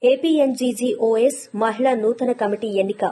ఏపీఎన్జీజీఓఎస్ మహిళా నూతన కమిటీ ఎన్నిక.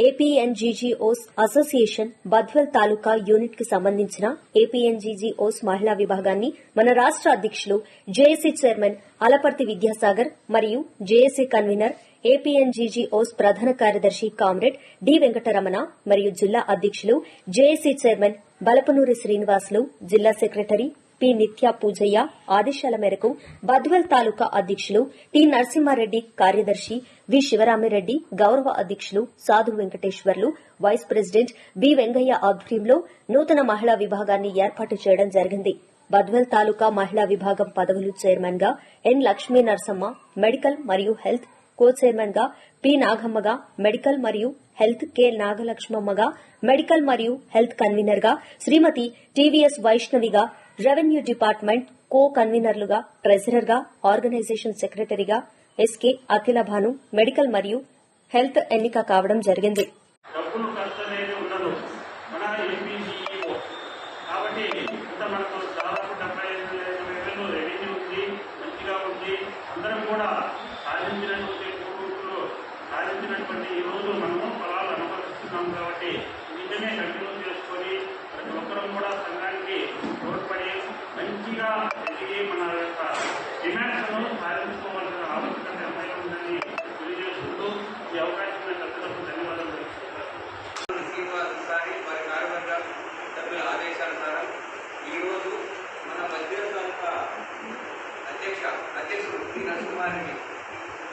ఏపీఎన్జీజీఓస్ అసోసియేషన్ బద్వేల్ తాలూకా యూనిట్ కి సంబంధించిన ఏపీఎన్జీజీఓస్ మహిళా విభాగాన్ని మన రాష్ట అధ్యకులు జేఏసీ చైర్మన్ అలపర్తి విద్యాసాగర్ మరియు జేఏసీ కన్వీనర్ ఏపీఎన్జీజీఓస్ ప్రధాన కార్యదర్శి కామ్రేడ్ డి వెంకటరమణ మరియు జిల్లా అధ్యకులు జేఏసీ చైర్మన్ బలపనూరి శ్రీనివాసులు, జిల్లా సెక్రటరీ పి నిత్య పూజయ్య ఆదేశాల మేరకు బద్వేల్ తాలూకా అధ్యకులు టి నరసింహారెడ్డి, కార్యదర్శి వి శివరామిరెడ్డి, గౌరవ అధ్యకులు Sadhu Venkateswarlu, vice president B Vengaiah ఆధ్వర్యంలో నూతన మహిళా విభాగాన్ని ఏర్పాటు చేయడం జరిగింది. బద్వేల్ తాలూకా మహిళా విభాగం పదవులు చైర్మన్ గా ఎన్ లక్ష్మీ నరసమ్మ, మెడికల్ మరియు హెల్త్ కో చైర్మన్ గా పి నాగమ్మగా, మెడికల్ మరియు హెల్త్ కె నాగలక్ష్మమ్మగా, మెడికల్ మరియు హెల్త్ కన్వీనర్ గా శ్రీమతి టీవీఎస్ వైష్ణవిగా, రెవెన్యూ డిపార్ట్మెంట్ కో కన్వీనర్లుగా, ట్రెజరర్ గా, ఆర్గనైజేషన్ సెక్రటరీగా ఎస్కే అఖిల భాను, మెడికల్ మరియు హెల్త్ ఎన్నిక కావడం జరిగింది. ఈ రోజు మనము ఫలాలు అనుభవిస్తున్నాం కాబట్టి నిజమే కంటిన్యూ చేసుకొని ప్రతి ఒక్కరూ కూడా సంఘానికి తోడ్పడి మంచిగా ఎదిగి మన యొక్క డిమాండ్స్ను సాధించుకోవాల్సిన ఆవశ్యకత ఎంతైనా ఉందని తెలియజేసుకుంటూ ఈ అవకాశం పెద్దలకు ధన్యవాదాలు తెలుపుతున్నారు. శ్రీనివాస్ సారి వారి కార్యవర్గ సభ్యుల ఆదేశానుసారం ఈరోజు మన బద్వేల్ తాలూకా అధ్యక్షుడు శ్రీ నరసింహారెడ్డి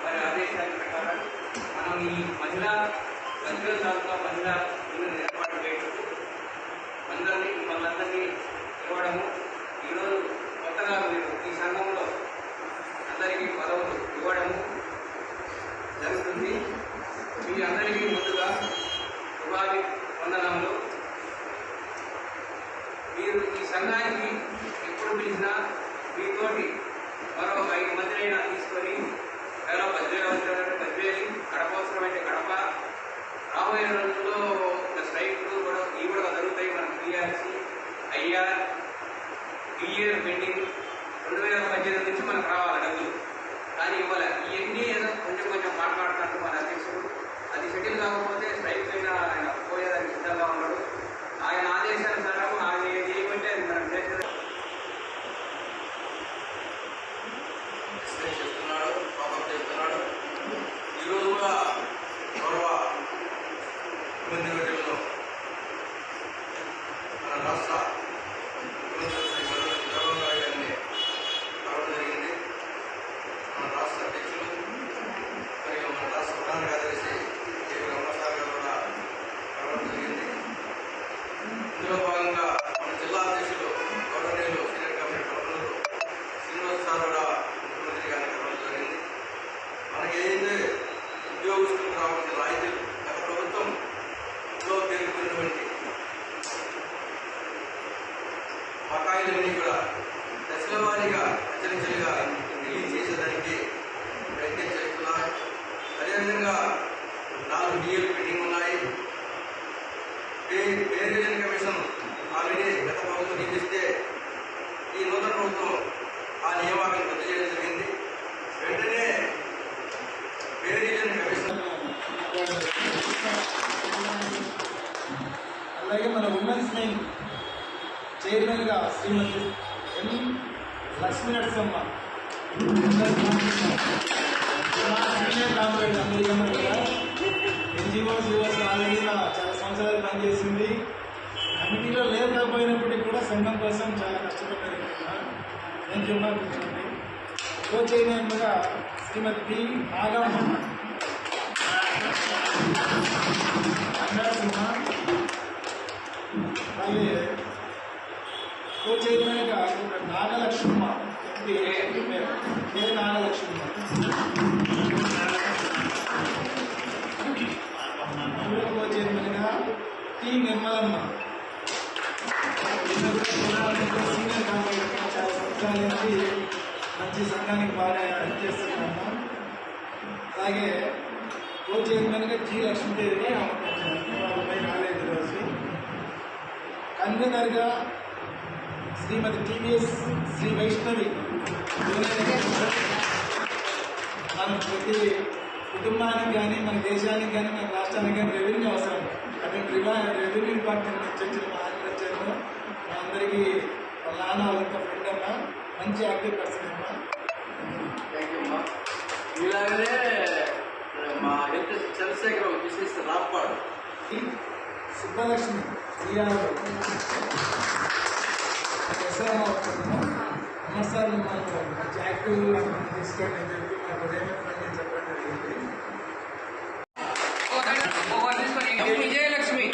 వారి ఆదేశాల ప్రకారం మనం ఈ బద్వేల్ తాలూకా మహిళా యూనియన్ ఏర్పాటు చేయడం, మనందరినీ ఇవ్వడము, ఈరోజు కొత్తగా మీరు ఈ సంఘంలో అందరికీ పదవులు ఇవ్వడము జరుగుతుంది. మీ అందరికీ ముందుగా ఉపాధి వందనములు. మీరు ఈ సంఘానికి ఎప్పుడు పిలిచినా మీతోటి మరో 5 మందినైనా తీసుకొని ఎలా బద్వేలు అవసరమైతే బద్వేలి, కడప అవసరమైతే కడప, రాబోయే రోజుల్లో స్ట్రైక్లు కూడా ఇవి కూడా జరుగుతాయి. మనం పిఆర్సీ, ఐఆర్, పిఏర్ పెండింగ్ 2018 నుంచి మనకు రావాలి డబ్బులు, కానీ ఇవాళ ఇవన్నీ ఏదో కొంచెం మాట్లాడుతున్నట్టు మన అధ్యక్షుడు అది సెటిల్ కాకపోతే స్ట్రైక్ అయినా ఆయన పోయేదానికి సిద్ధంగా ఉన్నాడు. ఆయన ఆదేశానుసారం ఆయన ఏది ఏమంటే అది మనం చేస్తున్నాడు, పాపం చేస్తున్నాడు. ఈరోజు కూడా గౌరవ ముఖ్యమంత్రి మన రాష్ట్ర గారిని రావడం జరిగింది. మన రాష్ట్ర అధ్యక్షులు మరియు మన రాష్ట్ర ప్రధాన కార్యదర్శి రమణసాగర్ గారు కూడా రావడం జరిగింది. ఇందులో భాగంగా మన జిల్లా అధ్యక్షులు గౌరవనీయులు సీనియర్ కమిటీ ప్రముఖులు శ్రీనివాస్ సార్ కూడా ముఖ్యమంత్రి గారిని రావడం జరిగింది. మనకి ఏదైతే ఉద్యోగస్తులకు రావాల్సిన రాయితీలు గత ప్రభుత్వంలో పేర్కొన్నటువంటి బకాయిలన్నీ కూడా దశల వారీగా హెచ్చరించలుగా రిలీజ్ చేసేదానికి ప్రయత్నం చేస్తున్నారు. అదేవిధంగా 4 డిఏలు పెండింగ్ ఉన్నాయి. పే రివిజన్ కమిషన్ ఆల్రెడీ గత ప్రభుత్వం నియమిస్తే ఈ నూతన ప్రభుత్వం ఆ నియామకాన్ని రద్దు చేయడం జరిగింది. వెంటనే పే రివిజన్ కమిషన్ అలాగే మన ఉమెన్స్ వింగ్ చైర్మన్ గా శ్రీమతి ఎన్ లక్ష్మీ నరసమ్మ, సీనియర్ కామ్రేడ్ అందరికన్నా కూడా ఎన్జిఓస్ ఆల్రెడీ చాలా సంవత్సరాలు పనిచేసింది. కమిటీలో లేకపోయినప్పటికీ కూడా సంఘం కోసం చాలా కష్టపడ్డారు. నేను చెప్పాలనుకుంటుంది కో చైర్మన్ గా శ్రీమతి పి నాగమ్మ, అలాగే కో చైర్మన్ గా నాగలక్ష్మమ్మ, కే నాగలక్ష్మమ్మ, కో చైర్మన్ గా టి నిర్మలమ్మ. సీనియర్ కాంగ్రెస్ చాలా సంవత్సరాల నుంచి మంచి సంఘానికి బాగా హెల్ప్ చేస్తున్నాము. అలాగే కో చైర్మన్ గా జి లక్ష్మీదేవిని వాళ్ళపై రాలేదు రోజు. కన్వీనర్ గా శ్రీమతి టీవీఎస్ శ్రీ వైష్ణవి, మన ప్రతి కుటుంబానికి కానీ మన దేశానికి కానీ మన రాష్ట్రానికి కానీ రెవెన్యూ అవసరం. అటువంటి రెవెన్యూ డిపార్ట్మెంట్ నుంచి వచ్చిన మా ఆంధ్రప్రదేశ్లో మా అందరికీ వాళ్ళ నాన్న వాళ్ళంతా ఫ్రెండ్ అమ్మా, మంచి యాక్టివ్ పర్సన్ అమ్మా. థ్యాంక్ యూ అమ్మా. ఇలాగనే మా హెల్త్ చంద్రశేఖరం విశేష రాపాడు సుబ్బలక్ష్మి అమర్సార్లు మాకు మంచి యాక్టివ్ తీసుకోండి అని చెప్పి మాకు ఉదయం చెప్పడం జరిగింది. విజయలక్ష్మి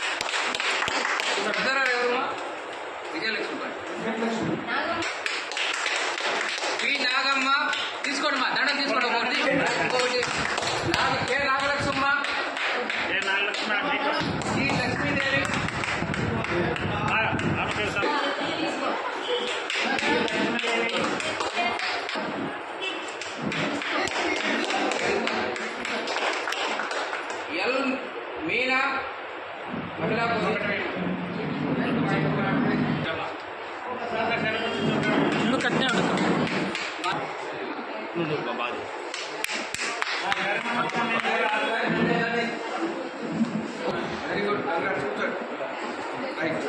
విజయలక్ష్మి పి నాగమ్మ తీసుకోండి మా దండం తీసుకోండి. ఇంకొకటి కే నాగలక్ష్మమ్మ, ఏ నాగలక్ష్మి జి లక్ష్మీదేవి, ఎల్ మీనా మహిళా వెరీ గుడ్. చూడండి రైట్.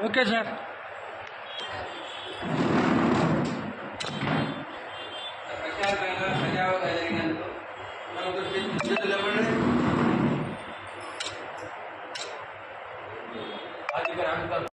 Okay sir. ప్రశాంతంగా ప్రజావగా జరిగినందుకు మనకు చేతులు ఇవ్వండి. అది